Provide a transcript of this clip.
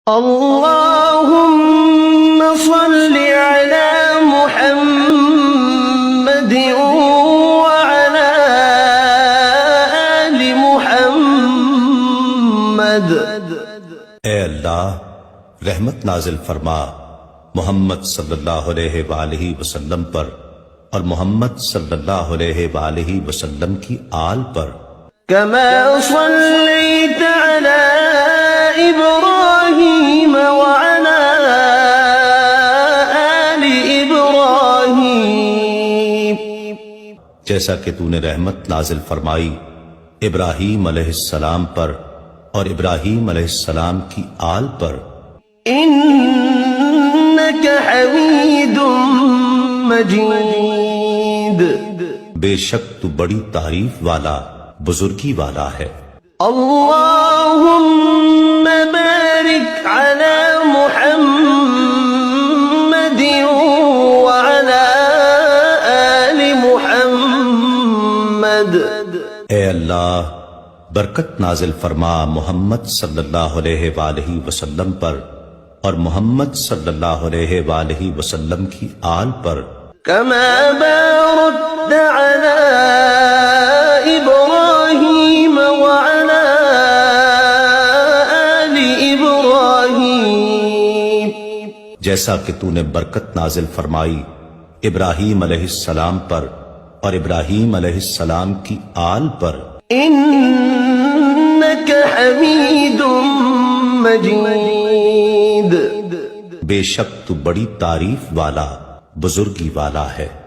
اللهم صل على محمد وعلى آل محمد۔ اے اللہ رحمت نازل فرما محمد صلی اللہ علیہ وآلہ وسلم پر اور محمد صلی اللہ علیہ وآلہ وسلم کی آل پر۔ كما صليت على إبراهيم وعلى آل إبراهيم، جیسا کہ تو نے رحمت نازل فرمائی ابراہیم علیہ السلام پر اور ابراہیم علیہ السلام کی آل پر۔ إنك حميد مجيد، بے شک تو بڑی تعریف والا بزرگی والا ہے۔ اللهم بارك على محمد وعلى آل محمد۔ اے اللہ برکت نازل فرما محمد صلی اللہ علیہ وآلہ وسلم پر اور محمد صلی اللہ علیہ وآلہ وسلم کی آل پر۔ كما باركت على إبراهيم وعلى آل إبراهيم، جیسا کہ تو نے برکت نازل فرمائی ابراہیم علیہ السلام پر اور ابراہیم علیہ السلام کی آل پر۔ إنك حميد مجيد، بے شک تو بڑی تعریف والا بزرگی والا ہے۔